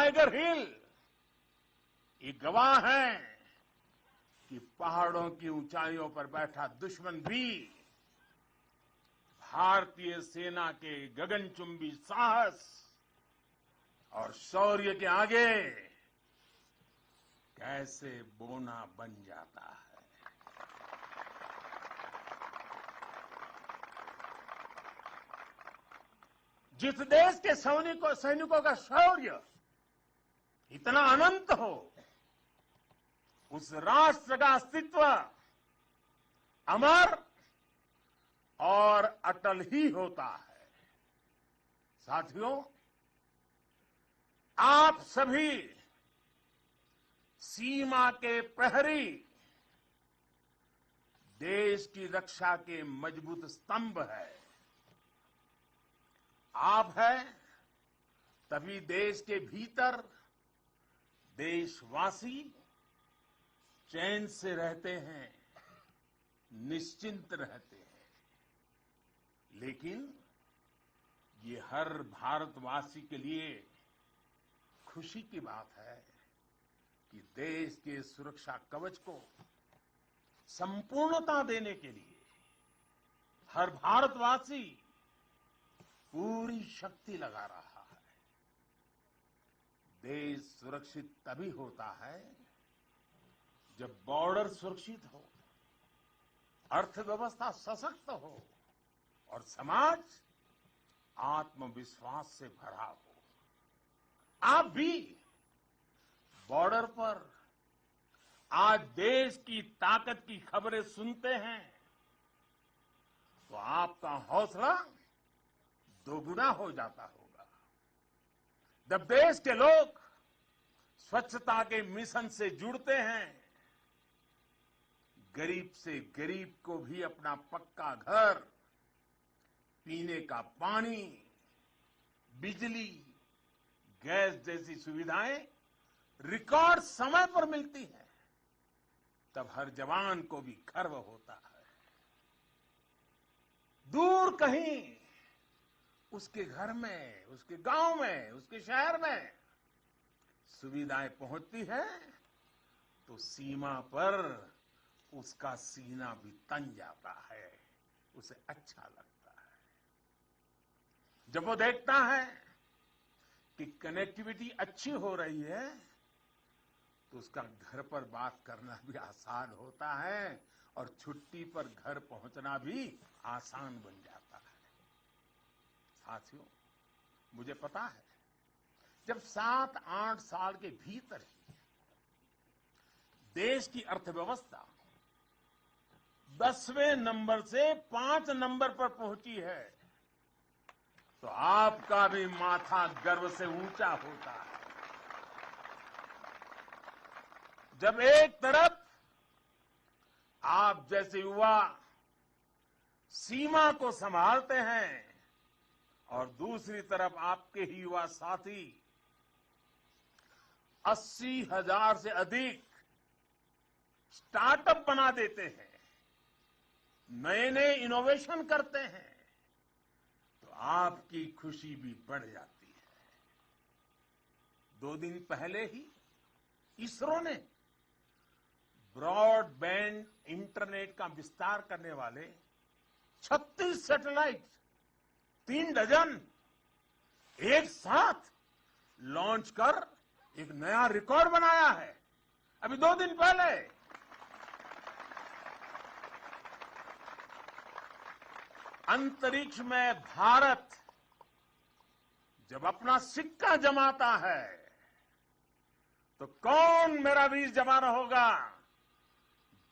Tiger हिल ये गवाह है कि पहाड़ों की ऊंचाइयों पर बैठा दुश्मन भी भारतीय सेना के गगनचुंबी साहस और शौर्य के आगे कैसे बोना बन जाता है। जिस देश के सैनिकों का शौर्य इतना अनंत हो, उस राष्ट्र का अस्तित्व अमर और अटल ही होता है। साथियों, आप सभी सीमा के प्रहरी, देश की रक्षा के मजबूत स्तंभ है। आप हैं, तभी देश के भीतर देशवासी चैन से रहते हैं, निश्चिंत रहते हैं। लेकिन ये हर भारतवासी के लिए खुशी की बात है कि देश के सुरक्षा कवच को संपूर्णता देने के लिए हर भारतवासी पूरी शक्ति लगा रहा है। देश सुरक्षित तभी होता है जब बॉर्डर सुरक्षित हो, अर्थव्यवस्था सशक्त हो और समाज आत्मविश्वास से भरा हो। आप भी बॉर्डर पर आज देश की ताकत की खबरें सुनते हैं तो आपका हौसला दोगुना हो जाता होगा। जब देश के लोग स्वच्छता के मिशन से जुड़ते हैं, गरीब से गरीब को भी अपना पक्का घर, पीने का पानी, बिजली, गैस जैसी सुविधाएं रिकॉर्ड समय पर मिलती हैं, तब हर जवान को भी गर्व होता है। दूर कहीं उसके घर में, उसके गांव में, उसके शहर में सुविधाएं पहुंचती है तो सीमा पर उसका सीना भी तन जाता है, उसे अच्छा लगता है। जब वो देखता है कि कनेक्टिविटी अच्छी हो रही है तो उसका घर पर बात करना भी आसान होता है और छुट्टी पर घर पहुंचना भी आसान बन जाता है। साथियों, मुझे पता है जब 7-8 साल के भीतर ही देश की अर्थव्यवस्था 10वें नंबर से 5 नंबर पर पहुंची है तो आपका भी माथा गर्व से ऊंचा होता है। जब एक तरफ आप जैसे युवा सीमा को संभालते हैं और दूसरी तरफ आपके ही युवा साथी 80,000 से अधिक स्टार्टअप बना देते हैं, नए नए इनोवेशन करते हैं, तो आपकी खुशी भी बढ़ जाती है। 2 दिन पहले ही इसरो ने ब्रॉडबैंड इंटरनेट का विस्तार करने वाले 36 सैटेलाइट, 3 डजन एक साथ लॉन्च कर एक नया रिकॉर्ड बनाया है। अभी 2 दिन पहले अंतरिक्ष में भारत जब अपना सिक्का जमाता है तो कौन मेरा वीर जवान होगा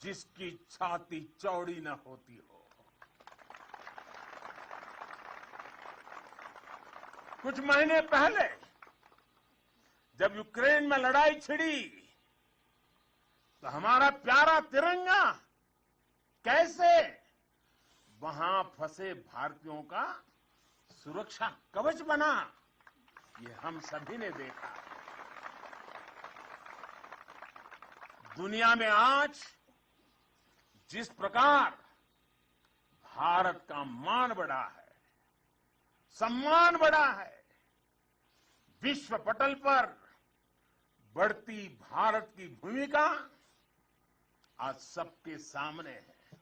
जिसकी छाती चौड़ी न होती हो। कुछ महीने पहले जब यूक्रेन में लड़ाई छिड़ी तो हमारा प्यारा तिरंगा कैसे वहां फंसे भारतीयों का सुरक्षा कवच बना, ये हम सभी ने देखा। दुनिया में आज जिस प्रकार भारत का मान बढ़ा है, सम्मान बढ़ा है, विश्व पटल पर बढ़ती भारत की भूमिका आज सबके सामने है।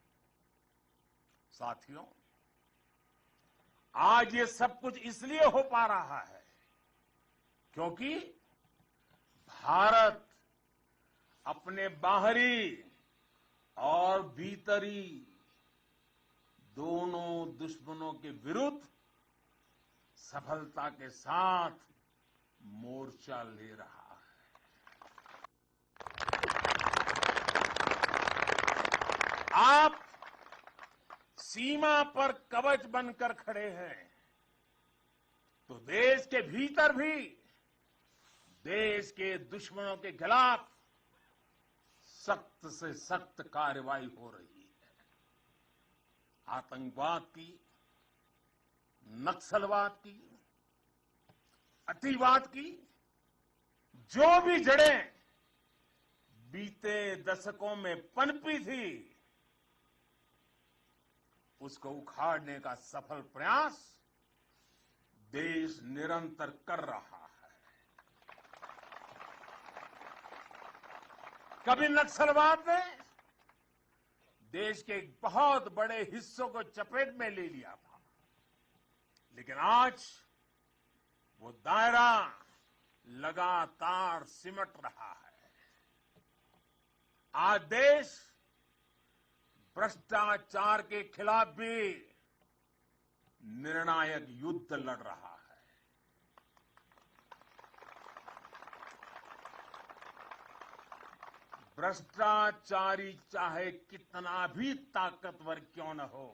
साथियों, आज ये सब कुछ इसलिए हो पा रहा है क्योंकि भारत अपने बाहरी और भीतरी दोनों दुश्मनों के विरुद्ध सफलता के साथ मोर्चा ले रहा है। आप सीमा पर कवच बनकर खड़े हैं तो देश के भीतर भी देश के दुश्मनों के खिलाफ सख्त से सख्त कार्रवाई हो रही है। आतंकवाद की, नक्सलवाद की, अतिवाद की जो भी जड़ें बीते दशकों में पनपी थी, उसको उखाड़ने का सफल प्रयास देश निरंतर कर रहा है। कभी नक्सलवाद ने देश के एक बहुत बड़े हिस्सों को चपेट में ले लिया था, लेकिन आज वो दायरा लगातार सिमट रहा है। आज देश भ्रष्टाचार के खिलाफ भी निर्णायक युद्ध लड़ रहा है। भ्रष्टाचारी चाहे कितना भी ताकतवर क्यों न हो,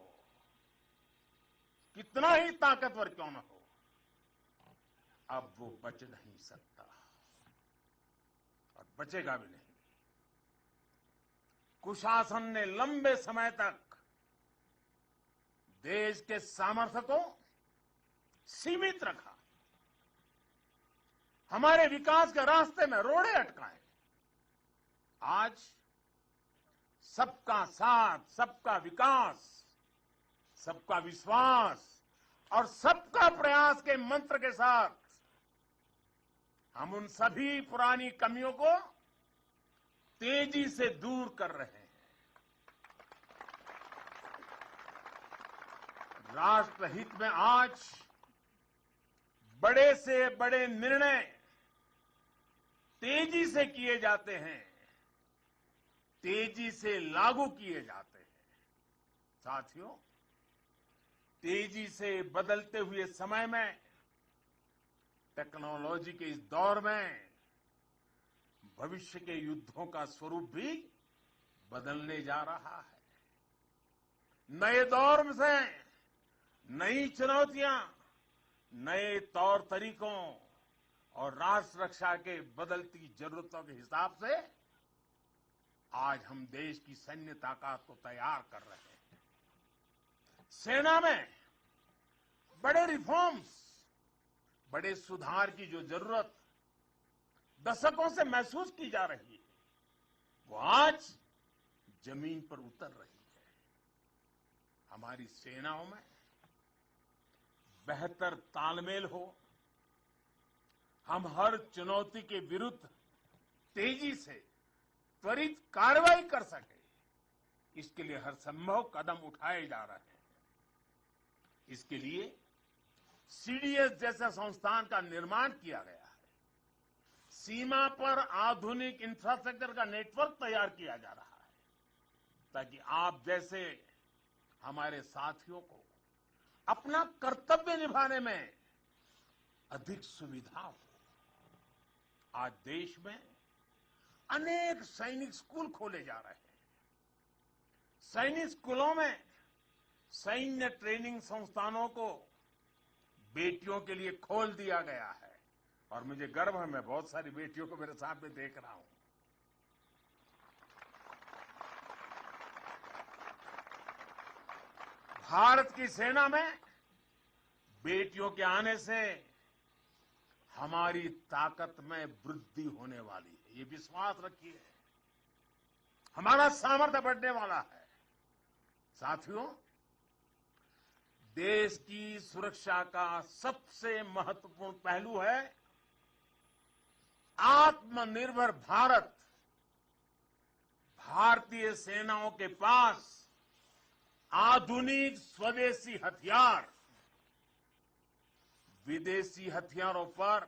कितना ही ताकतवर क्यों न हो, अब वो बच नहीं सकता और बचेगा भी नहीं। कुशासन ने लंबे समय तक देश के सामर्थ्य को सीमित रखा, हमारे विकास के रास्ते में रोड़े अटकाए। आज सबका साथ, सबका विकास, सबका विश्वास और सबका प्रयास के मंत्र के साथ हम उन सभी पुरानी कमियों को तेजी से दूर कर रहे हैं। राष्ट्रहित में आज बड़े से बड़े निर्णय तेजी से किए जाते हैं, तेजी से लागू किए जाते हैं। साथियों, तेजी से बदलते हुए समय में, टेक्नोलॉजी के इस दौर में भविष्य के युद्धों का स्वरूप भी बदलने जा रहा है। नए दौर से नई चुनौतियां, नए तौर तरीकों और राष्ट्र रक्षा के बदलती जरूरतों के हिसाब से आज हम देश की सैन्य ताकत को तैयार कर रहे हैं। सेना में बड़े रिफॉर्म्स, बड़े सुधार की जो जरूरत दशकों से महसूस की जा रही है, वो आज जमीन पर उतर रही है। हमारी सेनाओं में बेहतर तालमेल हो, हम हर चुनौती के विरुद्ध तेजी से त्वरित कार्रवाई कर सके, इसके लिए हर संभव कदम उठाए जा रहे हैं। इसके लिए सीडीएस जैसा संस्थान का निर्माण किया गया है। सीमा पर आधुनिक इंफ्रास्ट्रक्चर का नेटवर्क तैयार किया जा रहा है ताकि आप जैसे हमारे साथियों को अपना कर्तव्य निभाने में अधिक सुविधा हो। आज देश में अनेक सैनिक स्कूल खोले जा रहे हैं। सैनिक स्कूलों में सैन्य ट्रेनिंग संस्थानों को बेटियों के लिए खोल दिया गया है और मुझे गर्व है, मैं बहुत सारी बेटियों को मेरे सामने देख रहा हूं। भारत की सेना में बेटियों के आने से हमारी ताकत में वृद्धि होने वाली है, ये विश्वास रखिए। हमारा सामर्थ्य बढ़ने वाला है। साथियों, देश की सुरक्षा का सबसे महत्वपूर्ण पहलू है आत्म आत्मनिर्भर भारत, भारतीय सेनाओं के पास आधुनिक स्वदेशी हथियार, विदेशी हथियारों पर,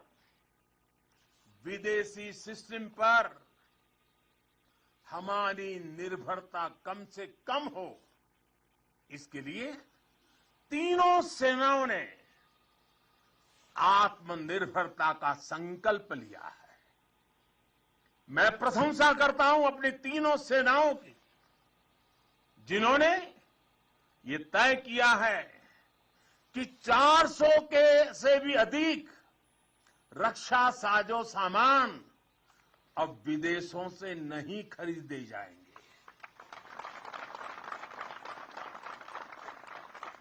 विदेशी सिस्टम पर हमारी निर्भरता कम से कम हो, इसके लिए तीनों सेनाओं ने आत्मनिर्भरता का संकल्प लिया है। मैं प्रशंसा करता हूं अपनी तीनों सेनाओं की, जिन्होंने ये तय किया है कि 400 के से भी अधिक रक्षा साजो सामान अब विदेशों से नहीं खरीदे जाएंगे।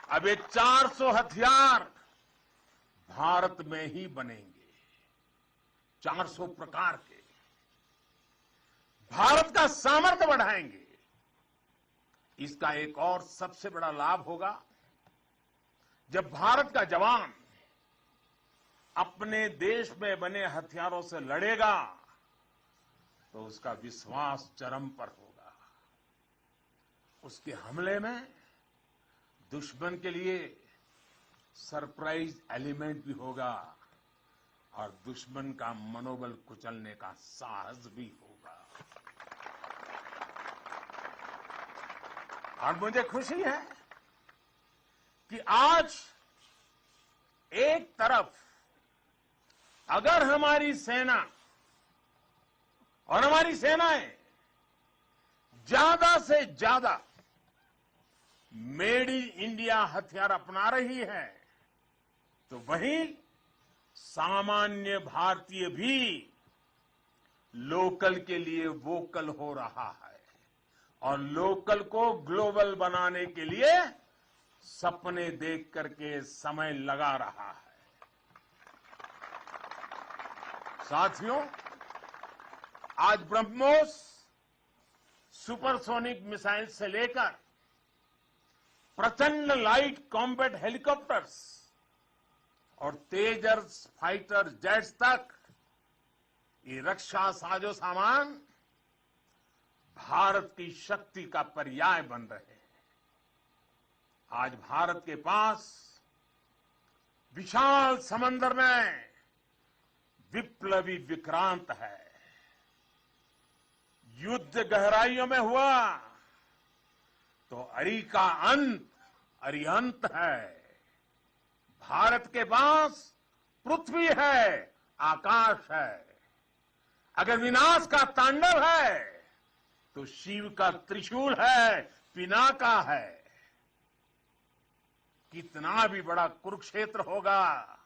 अब ये 400 हथियार भारत में ही बनेंगे, 400 प्रकार के। भारत का सामर्थ्य बढ़ाएंगे। इसका एक और सबसे बड़ा लाभ होगा, जब भारत का जवान अपने देश में बने हथियारों से लड़ेगा तो उसका विश्वास चरम पर होगा। उसके हमले में दुश्मन के लिए सरप्राइज एलिमेंट भी होगा और दुश्मन का मनोबल कुचलने का साहस भी होगा। और मुझे खुशी है कि आज एक तरफ अगर हमारी सेना और हमारी सेनाएं ज्यादा से ज्यादा मेड इन इंडिया हथियार अपना रही है, तो वहीं सामान्य भारतीय भी लोकल के लिए वोकल हो रहा है और लोकल को ग्लोबल बनाने के लिए सपने देख करके समय लगा रहा है। साथियों, आज ब्रह्मोस सुपरसोनिक मिसाइल से लेकर प्रचंड लाइट कॉम्बैट हेलीकॉप्टर्स और तेजस फाइटर जेट्स तक ये रक्षा साजो सामान भारत की शक्ति का पर्याय बन रहे हैं। आज भारत के पास विशाल समंदर में विप्लवी विक्रांत है। युद्ध गहराइयों में हुआ तो अरी का अंत अरिहंत है। भारत के पास पृथ्वी है, आकाश है। अगर विनाश का तांडव है तो शिव का त्रिशूल है, पिनाका है। कितना भी बड़ा कुरुक्षेत्र होगा,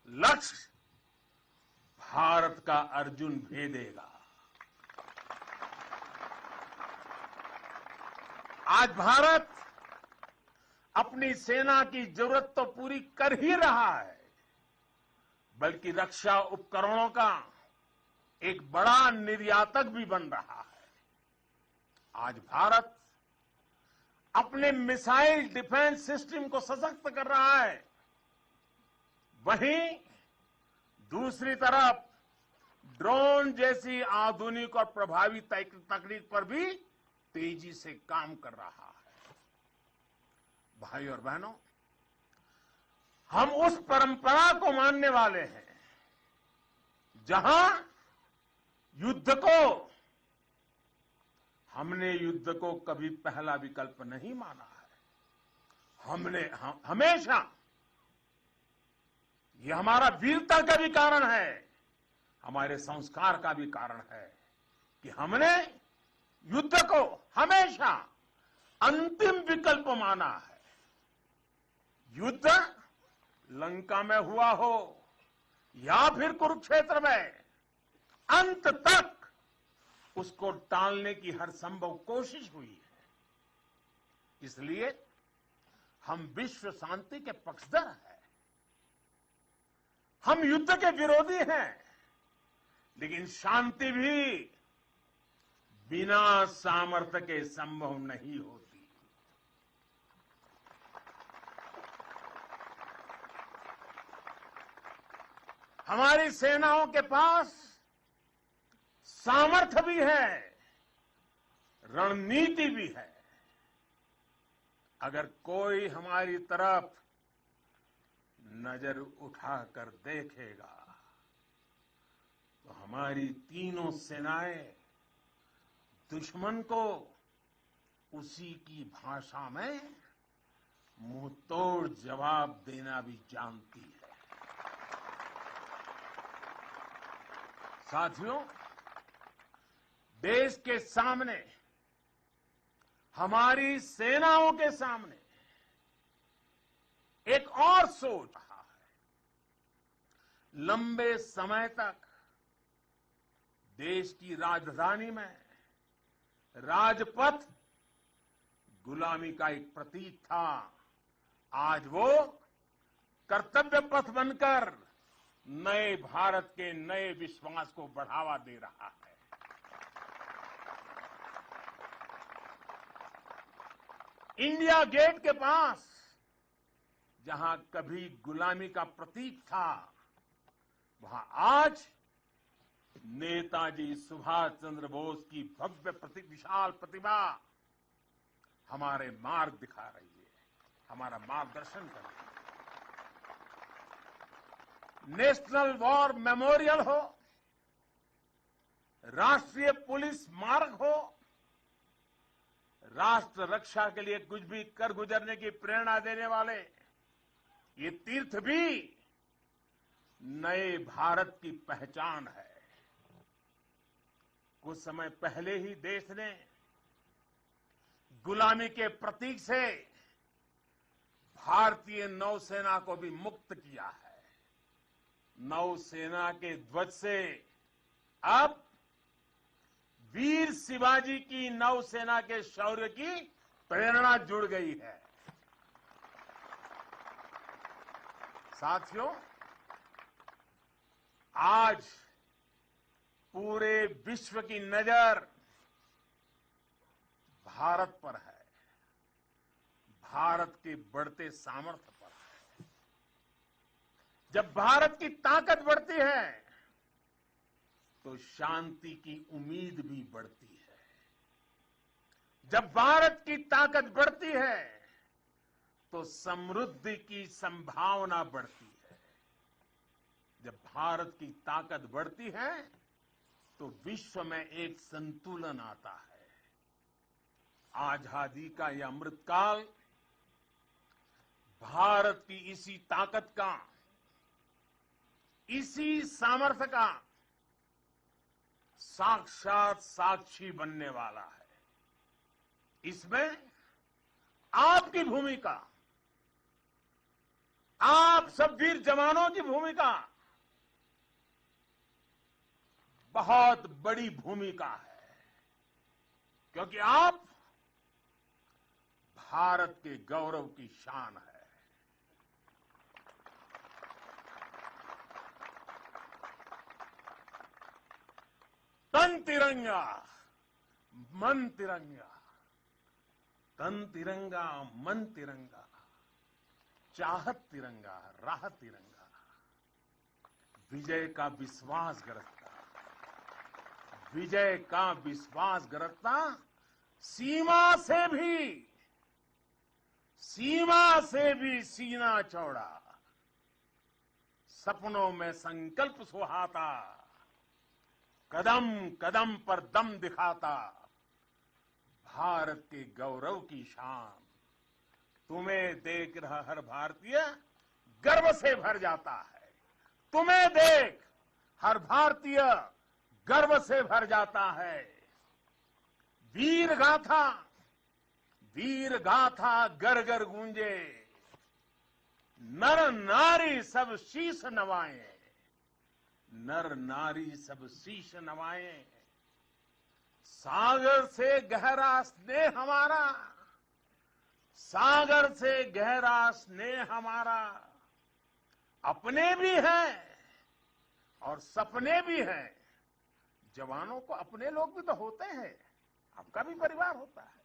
लक्ष्य भारत का अर्जुन भेदेगा। आज भारत अपनी सेना की जरूरत तो पूरी कर ही रहा है, बल्कि रक्षा उपकरणों का एक बड़ा निर्यातक भी बन रहा है। आज भारत अपने मिसाइल डिफेंस सिस्टम को सशक्त कर रहा है, वहीं दूसरी तरफ ड्रोन जैसी आधुनिक और प्रभावी तकनीक पर भी तेजी से काम कर रहा है। भाई और बहनों, हम उस परंपरा को मानने वाले हैं जहां हमने युद्ध को कभी पहला विकल्प नहीं माना है। हमने हमेशा, ये हमारा वीरता का भी कारण है, हमारे संस्कार का भी कारण है कि हमने युद्ध को हमेशा अंतिम विकल्प माना है। युद्ध लंका में हुआ हो या फिर कुरुक्षेत्र में, अंत तक उसको टालने की हर संभव कोशिश हुई है। इसलिए हम विश्व शांति के पक्षधर हैं। हम युद्ध के विरोधी हैं, लेकिन शांति भी बिना सामर्थ्य के संभव नहीं होती। हमारी सेनाओं के पास सामर्थ्य भी है, रणनीति भी है। अगर कोई हमारी तरफ नजर उठाकर देखेगा तो हमारी तीनों सेनाएं दुश्मन को उसी की भाषा में मुंह तोड़ जवाब देना भी जानती है। साथियों, देश के सामने, हमारी सेनाओं के सामने एक और सोच रहा है। लंबे समय तक देश की राजधानी में राजपथ गुलामी का एक प्रतीक था। आज वो कर्तव्य पथ बनकर नए भारत के नए विश्वास को बढ़ावा दे रहा है। इंडिया गेट के पास जहां कभी गुलामी का प्रतीक था, वहां आज नेताजी सुभाष चंद्र बोस की भव्य विशाल प्रतिभा हमारे मार्ग दिखा रही है, हमारा मार्गदर्शन कर रही है। नेशनल वॉर मेमोरियल हो, राष्ट्रीय पुलिस स्मारक हो, राष्ट्र रक्षा के लिए कुछ भी कर गुजरने की प्रेरणा देने वाले ये तीर्थ भी नए भारत की पहचान है। कुछ समय पहले ही देश ने गुलामी के प्रतीक से भारतीय नौसेना को भी मुक्त किया है। नौसेना के ध्वज से अब वीर शिवाजी की नौसेना के शौर्य की प्रेरणा जुड़ गई है। साथियों, आज पूरे विश्व की नजर भारत पर है, भारत के बढ़ते सामर्थ्य पर है। जब भारत की ताकत बढ़ती है तो शांति की उम्मीद भी बढ़ती है। जब भारत की ताकत बढ़ती है तो समृद्धि की संभावना बढ़ती है। जब भारत की ताकत बढ़ती है तो विश्व में एक संतुलन आता है। आजादी का यह अमृतकाल भारत की इसी ताकत का, इसी सामर्थ्य का साक्षात साक्षी बनने वाला है। इसमें आपकी भूमिका, आप सब वीर जवानों की भूमिका बहुत बड़ी भूमिका है, क्योंकि आप भारत के गौरव की शान है। तन तिरंगा मन तिरंगा, तन तिरंगा मन तिरंगा, चाहत तिरंगा राह तिरंगा, विजय का विश्वास गरजता, विजय का विश्वास गरजता, सीमा से भी सीना चौड़ा, सपनों में संकल्प सुहाता, कदम कदम पर दम दिखाता, भारत के गौरव की शान। तुम्हें देख रहा हर भारतीय गर्व से भर जाता है। तुम्हें देख हर भारतीय गर्व से भर जाता है। वीर गाथा घर घर गूंजे, नर नारी सब शीश नवाएं, नर नारी सब शीश नवाएं। सागर से गहरा स्नेह हमारा, सागर से गहरा स्नेह हमारा, अपने भी हैं और सपने भी हैं। जवानों को अपने लोग भी तो होते हैं, आपका भी परिवार होता है,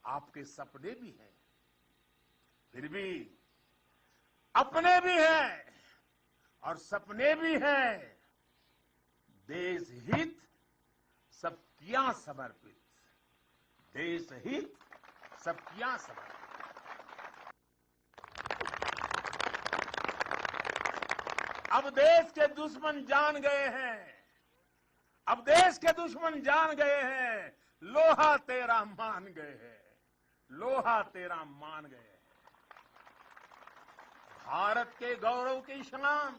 आपके सपने भी हैं, फिर भी अपने भी हैं और सपने भी हैं। देश हित सब किया समर्पित, देश हित सब किया समर्पित। अब देश के दुश्मन जान गए हैं, अब देश के दुश्मन जान गए हैं, लोहा तेरा मान गए हैं, लोहा तेरा मान गए हैं। भारत के गौरव की शान,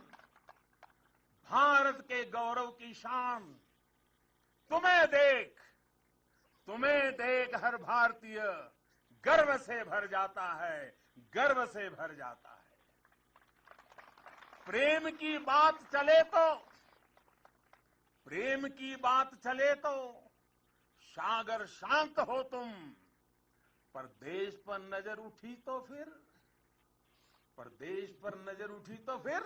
भारत के गौरव की शान, तुम्हें देख हर भारतीय गर्व से भर जाता है, गर्व से भर जाता है। प्रेम की बात चले तो, प्रेम की बात चले तो सागर शांत हो तुम, पर देश पर नजर उठी तो फिर, पर देश पर नजर उठी तो फिर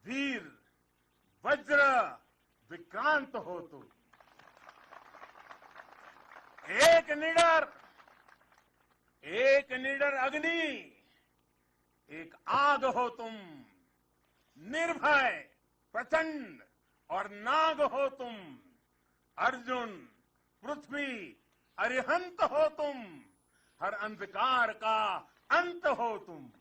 वीर वज्र विक्रांत हो तुम। एक निडर अग्नि, एक आग हो तुम, निर्भय प्रचंड और नाग हो तुम। अर्जुन पृथ्वी अरिहंत हो तुम, हर अंधकार का अंत हो तुम।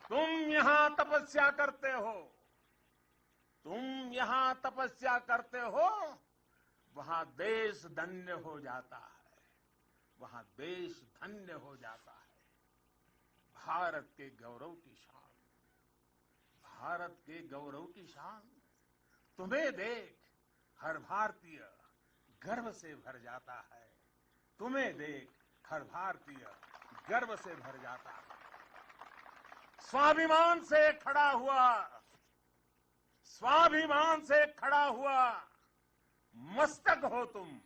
तुम यहां तपस्या करते हो, तुम यहां तपस्या करते हो, वहां देश धन्य हो जाता है, वहां देश धन्य हो जाता है। भारत के गौरव की शान, भारत के गौरव की शान, तुम्हें देख हर भारतीय गर्व से भर जाता है, तुम्हें देख हर भारतीय गर्व से भर जाता है। स्वाभिमान से खड़ा हुआ, स्वाभिमान से खड़ा हुआ मस्तक हो तुम।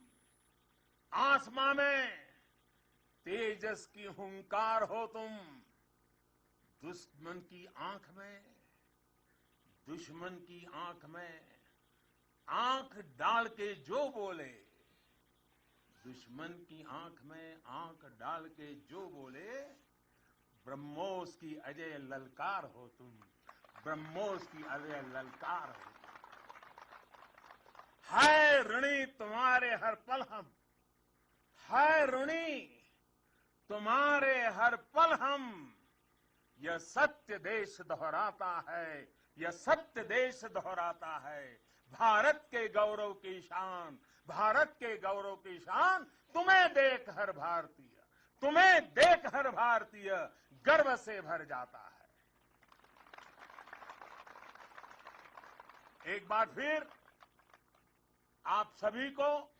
आसमां में तेजस की हुंकार हो तुम। दुश्मन की आंख में, दुश्मन की आंख में आंख डाल के जो बोले, दुश्मन की आंख में आंख डाल के जो बोले, ब्रह्मोस की अजय ललकार हो तुम, ब्रह्मोस की अजय ललकार हो। है ऋणी तुम्हारे हर पल हम, है ऋणी तुम्हारे हर पल हम। यह सत्य देश दोहराता है, यह सत्य देश दोहराता है। भारत के गौरव की शान, भारत के गौरव की शान, तुम्हें देख हर भारतीय, तुम्हें देख हर भारतीय गर्व से भर जाता है। एक बार फिर आप सभी को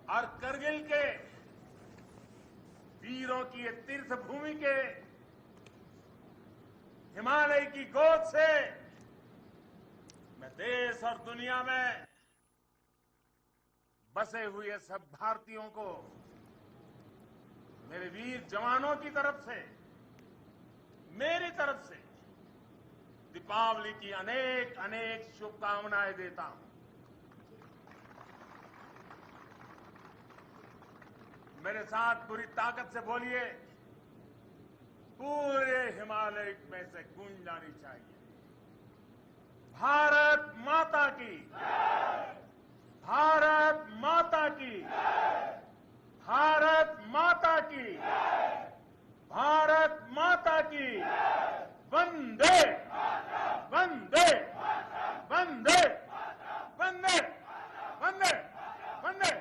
और करगिल के वीरों की तीर्थ भूमि के हिमालय की गोद से मैं देश और दुनिया में बसे हुए सब भारतीयों को, मेरे वीर जवानों की तरफ से, मेरी तरफ से दीपावली की अनेक अनेक शुभकामनाएं देता हूं। मेरे साथ पूरी ताकत से बोलिए, पूरे हिमालय में से गूंज जानी चाहिए, भारत माता की, भारत माता की, भारत माता की, भारत माता की। वंदे वंदे वंदे वंदे वंदे वंदे।